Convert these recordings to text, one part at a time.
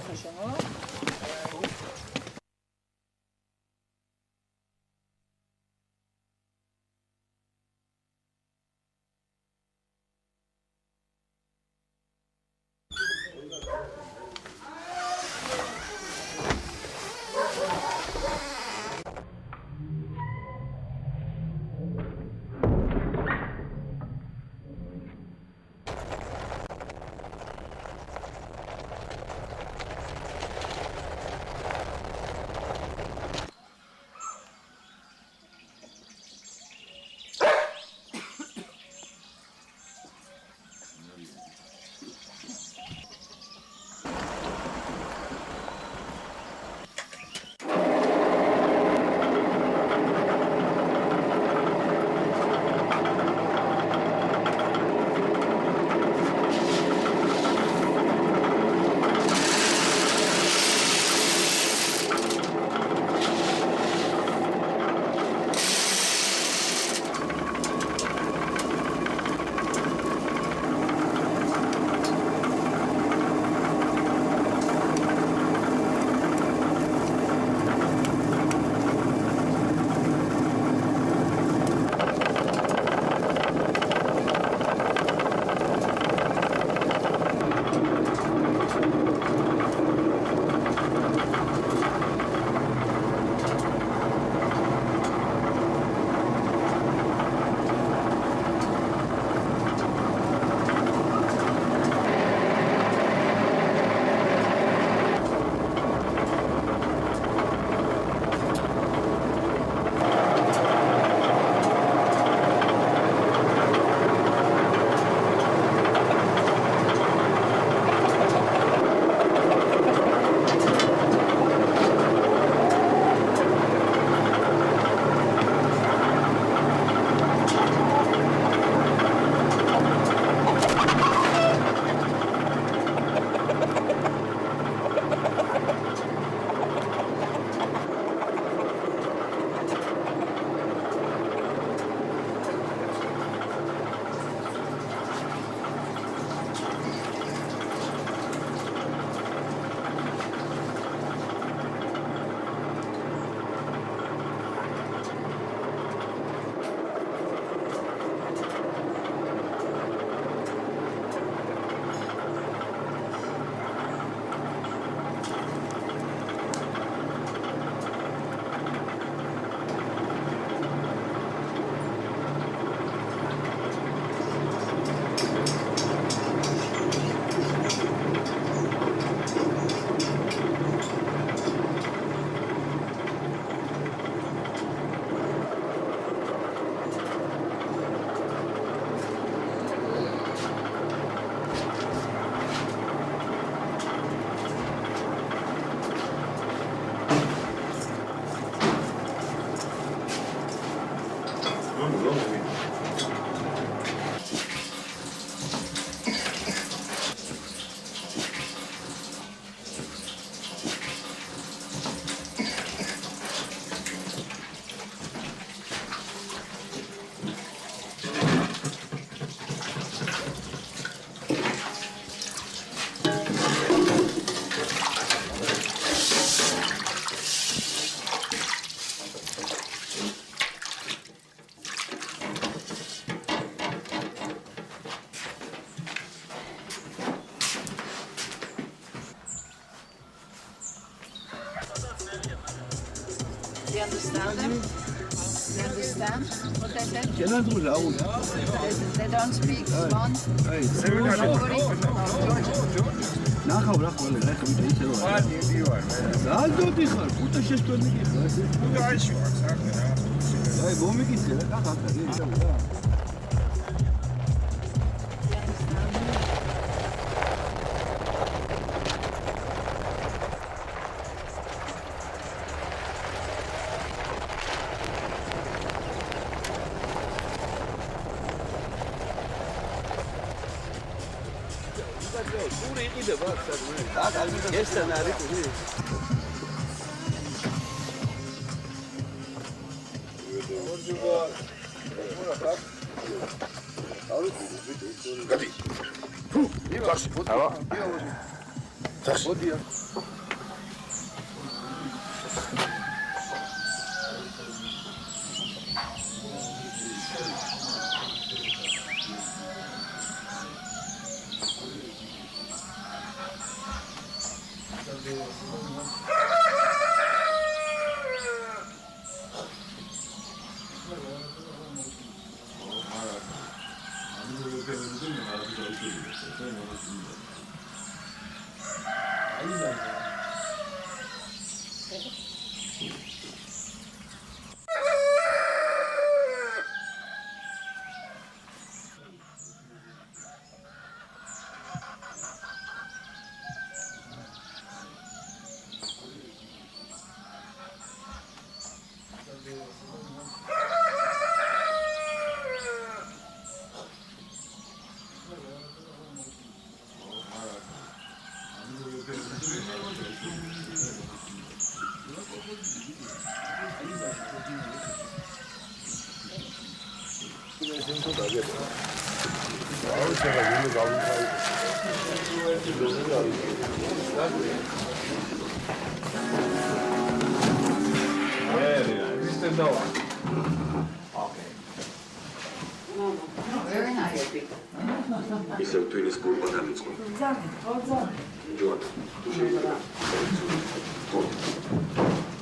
Хорошо. Do you understand them? Do you understand what they said? They don't speak Swan. მოდია. Very nice. ისევ თვითის გულმა დამიწყო.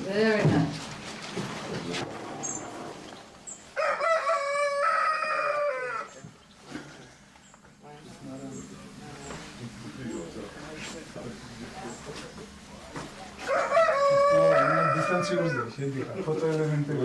Very nice. Foto elementary.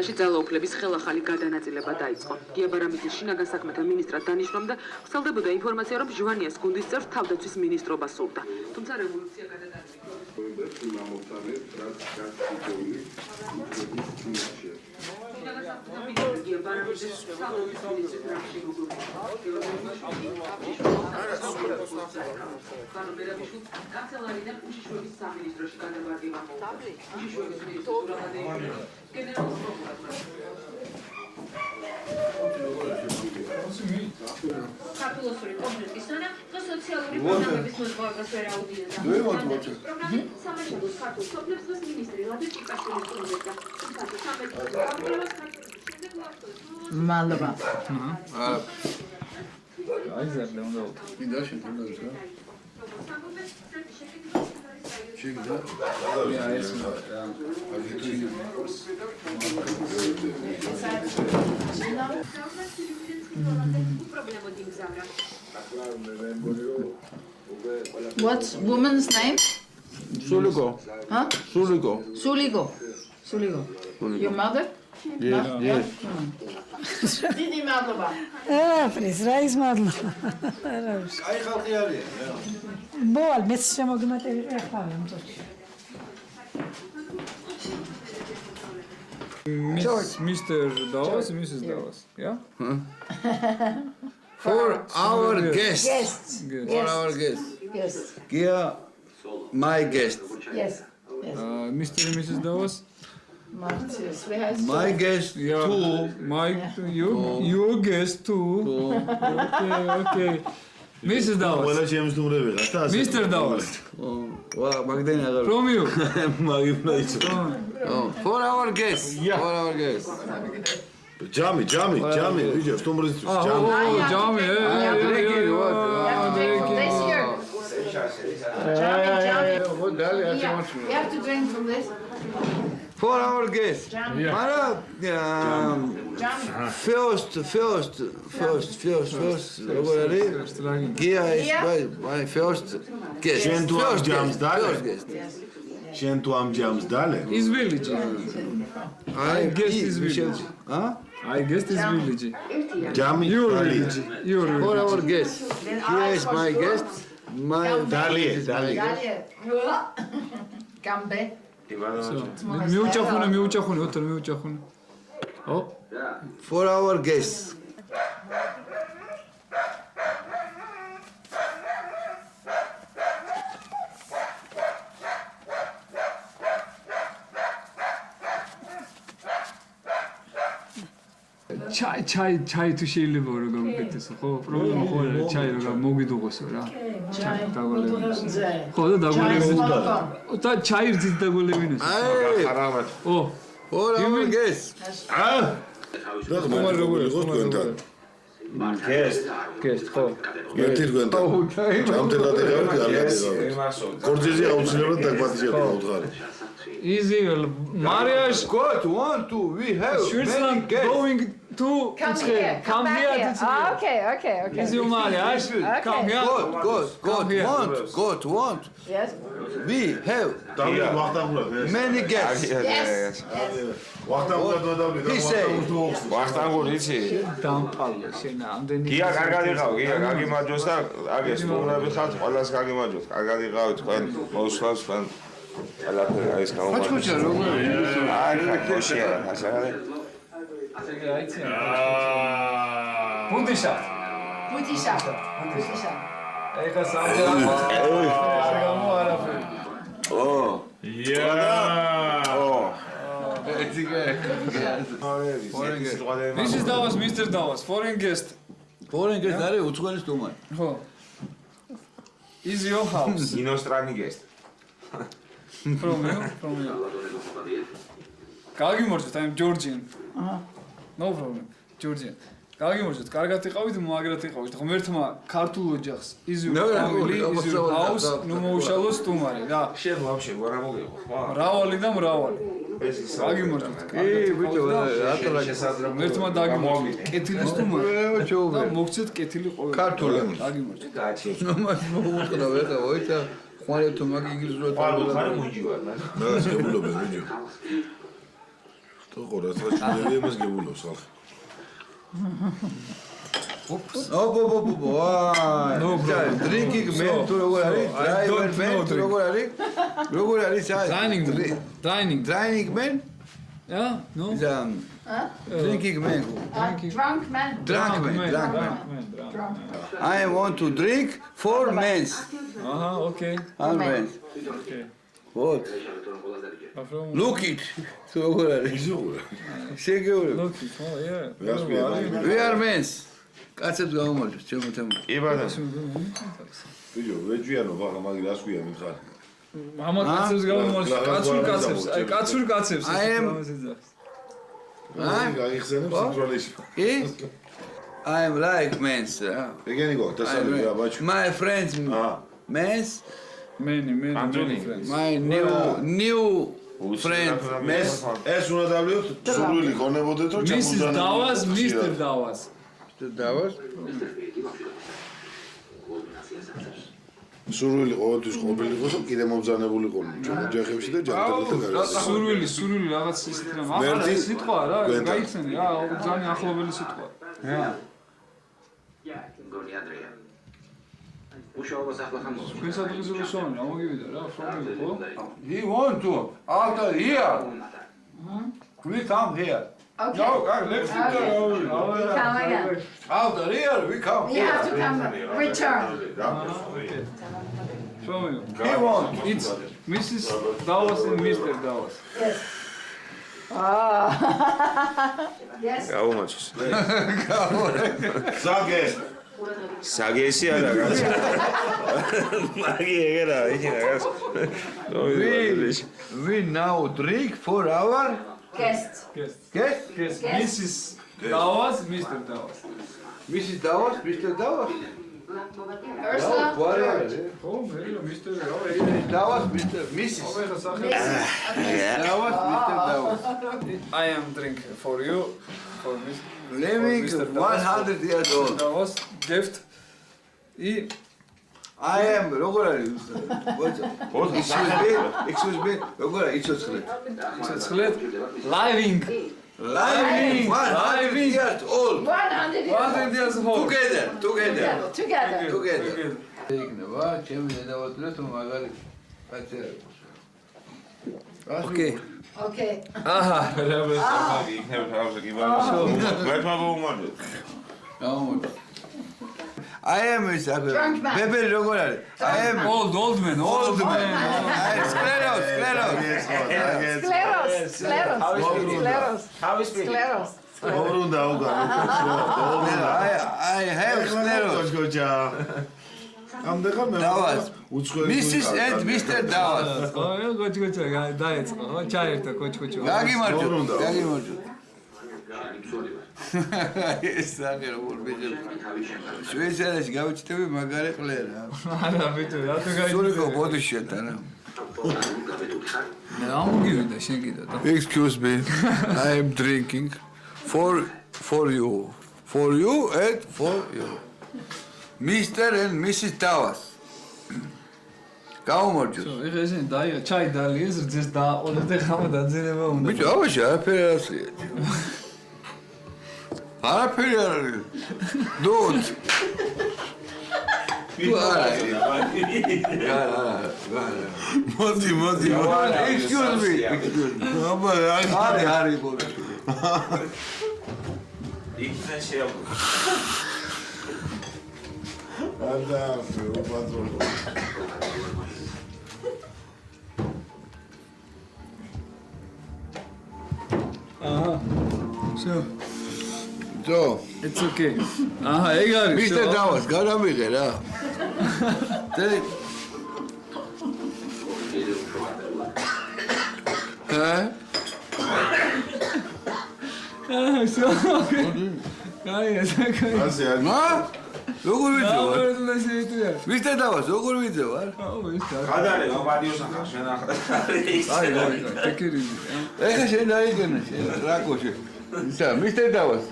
ქვეყანაში ძალაუფლების ხელახალი გადანაწილება დაიწყო. გია ბარამიძის შინაგან საქმეთა მინისტრად დანიშნვამ და ვრცელდებოდა ინფორმაცია, რომ ჟვანიას გუნდის წევრს თავდაცვის მინისტრობა სურდა. თუმცა რევოლუცია გადადარჩა. კანცელარიდან უშიშროების სამინისტროში გადაბარგება მოუწოდა. უშიშროების მინისტრის ურაღადეიშვილი გენერალურ პროკურატურაში. საქართველოსური კონფლიქტისთანავე სოციალური პროგრამების მოსწავლებას ვერ აუდინებდა. სამაშობლოს ქართულ სოფლებს დღეს მინისტრი ლადო ჭიკაშვილის პროექტა. მადლობა. აი ზარდა უნდა მინდა შეთანხმებას რა შეგდა აი ეს What's woman's name? Suligo. Huh? Suligo. Suligo. Suligo. Your mother? Yes, yes. Didi madloba. Fris, rais madloba. Ai ხალხი არის. Bol, მეც შემოგიმატები ახლა ამბობ. Mr. Davos, Mrs. Davos, yeah? For our guests. Guests. For our guests. Yes. Gia, my guest. Yes. Mr. and Mrs. Davos? Martis. We have My guest Yeah. too. Your guest too. Okay. Mrs. Davos. ყველა შემსდუმრები ხარ და ასე. Mr. Davos. ვა, მაგდენ აღარ. From you. მაგიბრა იცი. For our guests. For our guests. ჯამი, ვიჯო, სტუმრისთვის ჯამი. Jami. This year. ხო დალი არ Yeah. შემოჩნია. You have to drink from this. For our guests. Jami. Მარა Jami. first. როგორ არის? Gia is my first guest. შენ თუ ამ ჯამს დალე? First guest. შენ თუ ამ ჯამს დალე? Is village. I guest is village. Huh? I guess this village. ჯამი Your დალი. village. Your For village. our guests. Here is my guest. My დალი. Gambe. მიუჭახუნე, ოთარ მიუჭახუნე. Oh. For our guests. ჩაი თუ შეიძლება რა გამიგეთესო ხო პრობლემა ხო არა ჩაი რა მოგიდუღოსო რა ჩაი დაგოლევინოს ხო და დაგოლევინოს და ჩაი რძით დაგოლევინოს Hey, ო for our guests. და მაგ როგორ იყო თქვენთან? გესტ ხო ერთი თქვენთან. ჯამთი გადაგავი, გადაგავი. კორძეზე აუცილებლად დაგმატიჟებდა უთხარი. easy mariage Good, 1, 2, we have many Switzerland guests. going to Come here. come back here here. to Okay. easy mariage come here Good, want. Yes. We have დავიდ ვახტანგულად ეს. many guests. Yes. ვახტანგულად დავიდ და He say. ვახტანგური იცი? დამპალო შენ ამდენი გია კარგად იყავ, გია გაგიმარჯოს და აგეს სტუმრები ხართ, ყველას გაგიმარჯოს. კარგად იყავ თქვენ მოსვლას თქვენ. ყველაფერი არის გამომართული. Ხოჭა როგორ აი, ხოჭია, ასე არის. ბუდიშა Budisha. ეხა სამჯერ გამო არაფერი ო. Mrs. Davos, Mr. Davos, foreign guest. Foreign guest არის უცხოელი სტუმარი. ხო. Is your house ინოსტრანი გესტ. from you? გაგიმორჩეთ, I'm Georgian. No problem. Georgian. გაგიმორჩეთ, კარგად იყავით, მაგრად იყავით. ღმერთმა ქართულ ოჯახს is your family, is your house, ნუ მოუშალო სტუმარი რა. შენ ვაფშე რა მოგიყო, ხო? მრავალი და მრავალი. ეს ის გაგიმორჩეთ. ბიჭო, რატო ღმერთმა დაგიმორჩეთ. კეთილი სტუმარი. და მოგცეთ კეთილი ყოველი. ქართული. გაგიმორჩეთ. გაჩი. ნომას მოუყდა ვერა, ოიცა ხვალე თუ მაგ ინგლისურად ხარ მუნჯი ვარ, მე შეგულობ ვიჯო. ხო რა საჭიროა იმას გებულობს ხალხი. No problem. Drinking man to როგორ არის? Driver man to როგორ არის? როგორ არის? Dining man? Yeah, no. Drinking man. Drunk man. Drunk man. I want to drink 4 men. Okay. Men. What? Look it. To როგორ არის? შეგეულე. Look it. Oh, yeah. We are men. კაცებს გამომარჯოს, ჩემო თემო. კი ბატონო. ვიდეო, ვეჯვიანო ბაღა მაგ რას ქვია მითხარ. მამა კაცებს გამომარჯოს, კაცურ კაცებს. გაიხსენებს სინქრონიზმი. I am like men. ეგენი გქონდა დასავლეთ ბაჩო. My friends men. Many friends. My new friend men. ეს უნდა დავლიოთ სურვილი ქონებოდეთ რომ Mrs. Davas, Mr. Davas. Davas. სურვილი ყოველთვის ყოფილიყოს რომ კიდე მომბრძანებული ყოლო ოჯახებში და ჯანმრთელობასთან გარდა. სურვილი რაღაც ისეთ რამ. ახლა სიტყვა რა, გაიცანი რა, ძალიან ახლობელი სიტყვა. He want to after here. We come here. Okay. No, let's Come again. after here we come. You have to come return. Show me. He want. It's Mrs. Davas and Mr. Davas. Yes. Yes. გაუმაჩეს. საგე საგესი არა კაცო. მაგი ეგერა, იქი რაღაც. We now drink for our Guests. guest. Mrs. Davas, Mr. Davas. Mrs. Davos, Mr. Davos. Ursula. Whatever. Oh, Mr. Davos, Mr. Mrs. Davos, Mr. Davos. I am drinking for you, for Mr. Living Mr. Davos. 100 years old. Davas, gift. I am როგორ არის? Excuse me. როგორ არის? ცოცხლეთ. Living. 100 years old. 100 years old. Together. Together. იქნება, ჩემი დედავატლე თუ მაგარი კაცი არის. Okay. Okay. Aha. მაგი იქნება თავზე კი ბატონო. მერტმა მოუმარჯოთ. გამომო. I am Drunk man. Bebe როგორ არის? I am Old man. Scleros. ობრუნდა I have sclerosis. გოჯა ამდეღა მე უცხოელი Mrs. and Mr. Davos. Oh, გოჩგოჩა დაეწყო. ჩაერთო კოჩკოჩო. გაგიმარჯო. ეს საგე როგორ ბიჭო. შვეიცარიაში გავიჩიტები მაგარი ყლერა. არა ბიჭო, რატო გაიწევი? სულიკო ბოდიშეთ არა. ამოგივიდა შენ კიდე და. Excuse me. I am drinking for you. For you and for you. Mr. and Mrs. Davos. გამომარჯო. ეხლა ესენი დაია, ჩაი დალიეს, რძეს დააყოლეს და ხამა დაძინება უნდა. ბიჭო, აბაში არაფერი არ ასია. არაფერი არ არის. Don't. მოდი. Excuse me. აბა, არის ბოლო. იქიდან შეაბო. არა, უბრალოდ So, It's okay. Aha, ეგ არის. Mr. Davos, გადამიღე რა. ასე არის. როგორ ვიძევ? Mr. Davos, როგორ ვიძევ? გადარე მოდიოს ახლა შენ ახლა. აი, ტეკერიზი. ეხა შენ დაიგენა შენ რაკოში. ისა, Mr. Davos.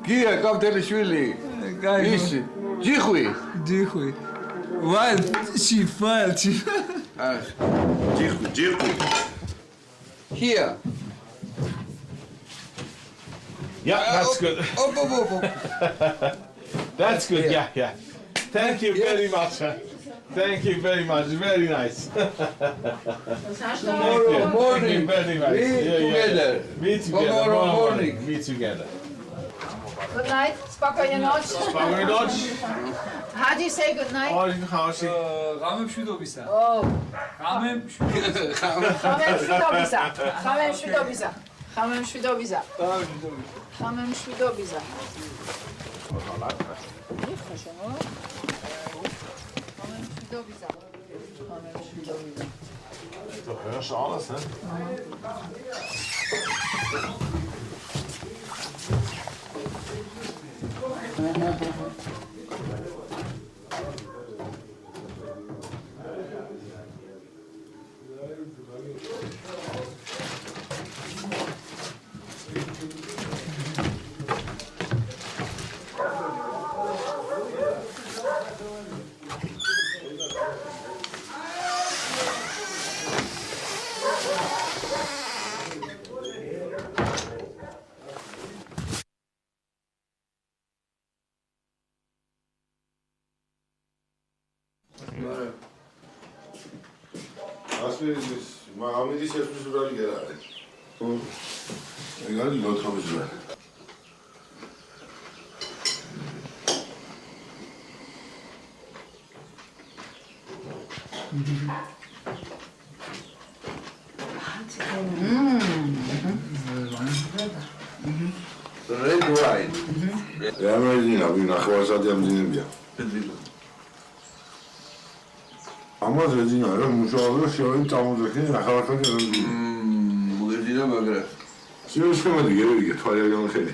გია კავთელიშვილი. ისი, ჯიხვი. Wild. ჯიხვი. Here. Yeah, that's good. That's good. Yeah. Thank you very much. Thank you very much. Very nice. Tomorrow morning. Very nice. Together. Me together. Tomorrow morning. Me together. Good night. Spokojnie noc. Spokojnie noc. How do you say good night? გამემშვიდობისა. Oh. გამემშვიდობისა. Xamemshvidobisa. Du hörst alles, ne? ამის ეს უბრალი გერა არის. ეგარი მოთხოვის რა. Red wine. რამეძინა ვინახავასად ამძინებია. ამას ეძინა რომ მუშაობა შევი წამოძახი ნახავარხად მუეძინა მაგრა. შეიძლება მოდი გერევი თვალე გამხედი.